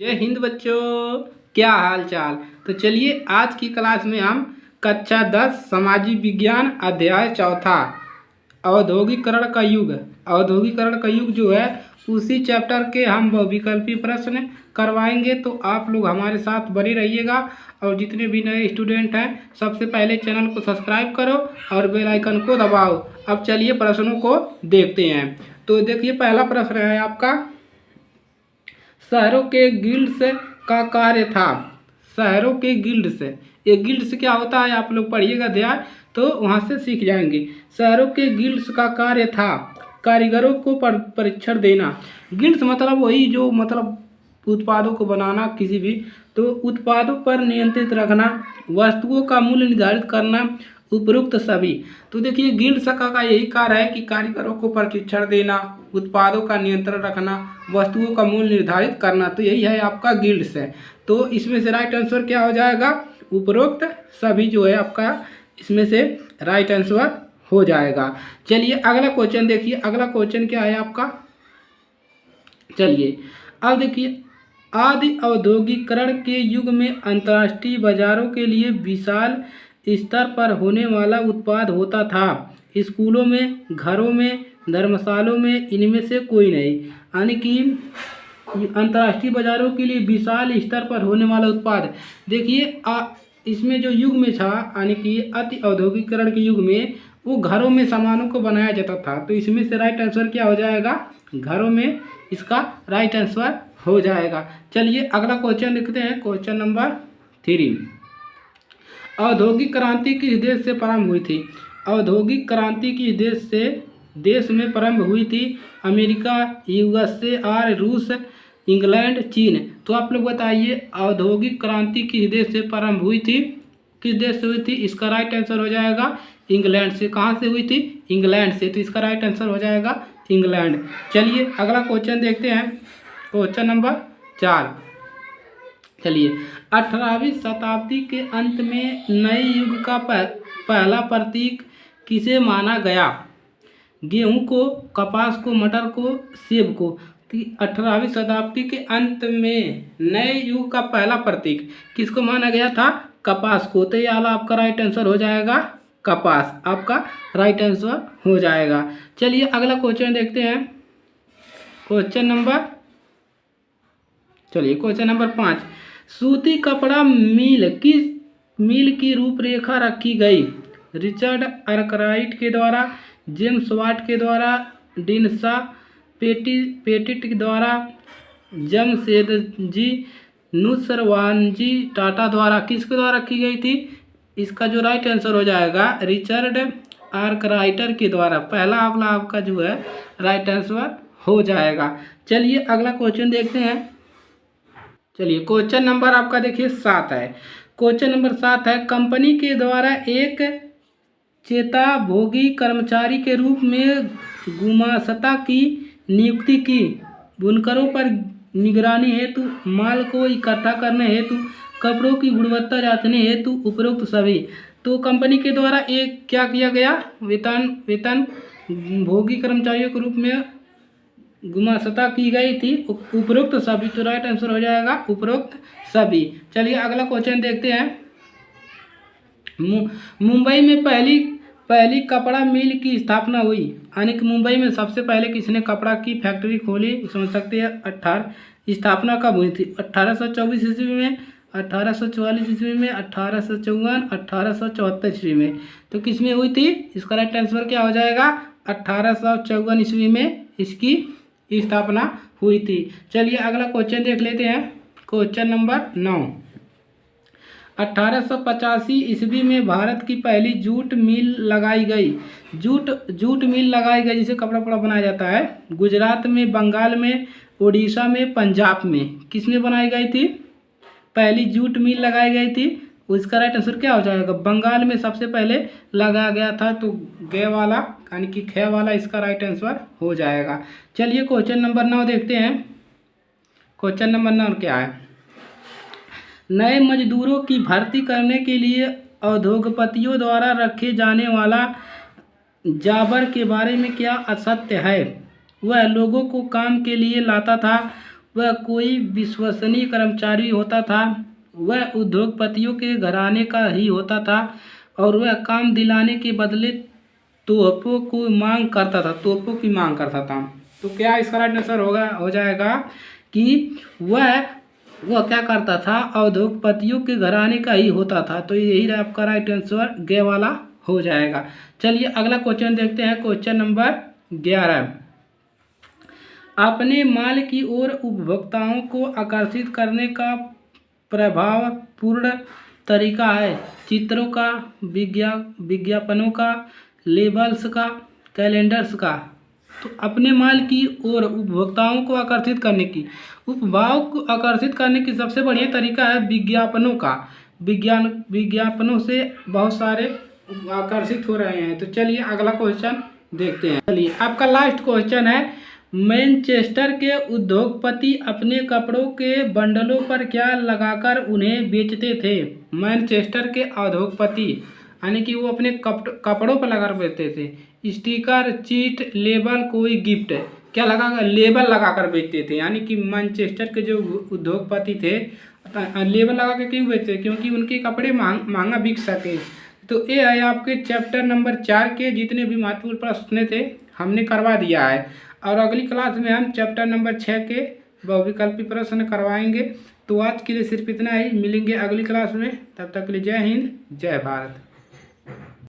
जय हिंद बच्चों, क्या हाल चाल। तो चलिए आज की क्लास में हम कक्षा 10 सामाजिक विज्ञान अध्याय चौथा औद्योगिकरण का युग जो है उसी चैप्टर के हम बहुविकल्पी प्रश्न करवाएंगे। तो आप लोग हमारे साथ बने रहिएगा और जितने भी नए स्टूडेंट हैं सबसे पहले चैनल को सब्सक्राइब करो और बेल आइकन को दबाओ। अब चलिए प्रश्नों को देखते हैं। तो देखिए पहला प्रश्न है आपका, शहरों के गिल्ड्स का कार्य था। शहरों के गिल्ड्स, ये गिल्ड्स क्या होता है आप लोग पढ़िएगा ध्यान, तो वहाँ से सीख जाएंगे। शहरों के गिल्ड्स का कार्य था कारीगरों को प्रशिक्षण देना। गिल्ड्स मतलब वही जो मतलब उत्पादों को बनाना, किसी भी तो उत्पादों पर नियंत्रित रखना, वस्तुओं का मूल्य निर्धारित करना, उपरोक्त सभी। तो देखिए गिल्ड शाखा का यही कार्य है कि कारीगरों को प्रशिक्षण देना, उत्पादों का नियंत्रण रखना, वस्तुओं का मूल्य निर्धारित करना। तो यही है आपका गिल्ड्स है। तो इसमें से राइट आंसर क्या हो जाएगा, उपरोक्त सभी जो है आपका इसमें से राइट आंसर हो जाएगा। चलिए अगला क्वेश्चन देखिए, अगला क्वेश्चन क्या है आपका। चलिए अब देखिए, आदि औद्योगिकरण के युग में अंतर्राष्ट्रीय बाजारों के लिए विशाल स्तर पर होने वाला उत्पाद होता था। स्कूलों में, घरों में, धर्मशालों में इनमें से कोई नहीं। यानी कि अंतर्राष्ट्रीय बाजारों के लिए विशाल स्तर पर होने वाला उत्पाद, देखिए इसमें जो युग में था यानी कि अति औद्योगिकरण के युग में वो घरों में सामानों को बनाया जाता था। तो इसमें से राइट आंसर क्या हो जाएगा, घरों में इसका राइट आंसर हो जाएगा। चलिए अगला क्वेश्चन देखते हैं, क्वेश्चन नंबर 3। औद्योगिक क्रांति किस देश से प्रारंभ हुई थी। औद्योगिक क्रांति किस देश में प्रारंभ हुई थी। अमेरिका, यूएसए, रूस, इंग्लैंड, चीन। तो आप लोग बताइए औद्योगिक क्रांति किस देश से प्रारंभ हुई थी, किस देश से हुई थी। इसका राइट आंसर हो जाएगा इंग्लैंड से। कहाँ से हुई थी, इंग्लैंड से। तो इसका राइट आंसर हो जाएगा इंग्लैंड। चलिए अगला क्वेश्चन देखते हैं, क्वेश्चन नंबर 4। चलिए 18वीं शताब्दी के अंत में नए युग का पहला प्रतीक किसे माना गया। गेहूं को, कपास को, मटर को, सेब को। 18वीं शताब्दी के अंत में नए युग का पहला प्रतीक किसको माना गया था, कपास को। तो ये वाला आपका राइट आंसर हो जाएगा कपास, आपका राइट आंसर हो जाएगा। चलिए अगला क्वेश्चन देखते हैं, क्वेश्चन नंबर 5। सूती कपड़ा मिल की रूपरेखा रखी गई। रिचर्ड आर्कराइट के द्वारा, जेम्स वाट के द्वारा, डिनसा पेटिट के द्वारा, जमशेदजी नुसरवानजी टाटा द्वारा, किसके द्वारा रखी गई थी। इसका जो राइट आंसर हो जाएगा रिचर्ड आर्कराइटर के द्वारा। पहला अगला आपका जो है राइट आंसर हो जाएगा। चलिए अगला क्वेश्चन देखते हैं। चलिए क्वेश्चन नंबर आपका देखिए 7 है। क्वेश्चन नंबर 7 है, कंपनी के द्वारा एक चेताभोगी कर्मचारी के रूप में गुमास्ता की नियुक्ति की। बुनकरों पर निगरानी हेतु, माल को इकट्ठा करने हेतु, कपड़ों की गुणवत्ता जांचने हेतु, उपरोक्त सभी। तो कंपनी के द्वारा एक क्या किया गया, वेतन भोगी कर्मचारियों के रूप में गुमास्ता की गई थी, उपरोक्त सभी। तो राइट आंसर हो जाएगा उपरोक्त सभी। चलिए अगला क्वेश्चन देखते हैं। मुंबई में पहली कपड़ा मिल की स्थापना हुई। यानी कि मुंबई में सबसे पहले किसने कपड़ा की फैक्ट्री खोली, समझ सकते हैं। स्थापना कब हुई थी, 1824 ईस्वी में, 1844 ईस्वी में, 1854, 1874 ईस्वी में। तो किस में हुई थी, इसका राइट आंसर क्या हो जाएगा, 1854 ईस्वी में इसकी स्थापना हुई थी। चलिए अगला क्वेश्चन देख लेते हैं, क्वेश्चन नंबर 9। 1885 ईस्वी में भारत की पहली जूट मिल लगाई गई। जूट मिल लगाई गई जिसे कपड़ा बनाया जाता है। गुजरात में, बंगाल में, उड़ीसा में, पंजाब में, किस में बनाई गई थी, पहली जूट मिल लगाई गई थी। उसका राइट आंसर क्या हो जाएगा, बंगाल में सबसे पहले लगाया गया था। तो गे वाला यानी कि खे वाला इसका राइट आंसर हो जाएगा। चलिए क्वेश्चन नंबर 9 देखते हैं। क्वेश्चन नंबर 9 क्या है, नए मजदूरों की भर्ती करने के लिए उद्योगपतियों द्वारा रखे जाने वाला जाबर के बारे में क्या असत्य है। वह लोगों को काम के लिए लाता था, वह कोई विश्वसनीय कर्मचारी होता था, वह उद्योगपतियों के घराने का ही होता था और वह काम दिलाने के बदले तोहफों की मांग करता था। तो क्या इसका राइट आंसर हो जाएगा कि वह क्या करता था, उद्योगपतियों के घराने का ही होता था। तो यही आपका राइट आंसर गे वाला हो जाएगा। चलिए अगला क्वेश्चन देखते हैं, क्वेश्चन नंबर 11। अपने माल की ओर उपभोक्ताओं को आकर्षित करने का प्रभावपूर्ण तरीका है चित्रों का, विज्ञापनों का, लेबल्स का, कैलेंडर्स का। तो अपने माल की ओर उपभोक्ताओं को आकर्षित करने की सबसे बढ़िया तरीका है विज्ञापनों का। विज्ञापनों से बहुत सारे आकर्षित हो रहे हैं। तो चलिए अगला क्वेश्चन देखते हैं। चलिए आपका लास्ट क्वेश्चन है, मैनचेस्टर के उद्योगपति अपने कपड़ों के बंडलों पर क्या लगाकर उन्हें बेचते थे? मैनचेस्टर के उद्योगपति यानी कि वो अपने कपड़ों पर लगा बेचते थे। स्टिकर, चीट, लेबल, कोई गिफ्ट, क्या लगाकर? लेबल लगाकर बेचते थे। यानी कि मैनचेस्टर के जो उद्योगपति थे लेबल लगा के क्यों बेचते? क्योंकि उनके कपड़े महंगा बिक सके। तो ये है आपके चैप्टर नंबर 4 के जितने भी महत्वपूर्ण प्रश्न थे हमने करवा दिया है। और अगली क्लास में हम चैप्टर नंबर 6 के बहुविकल्पी प्रश्न करवाएंगे। तो आज के लिए सिर्फ इतना ही, मिलेंगे अगली क्लास में। तब तक के लिए जय हिंद, जय भारत।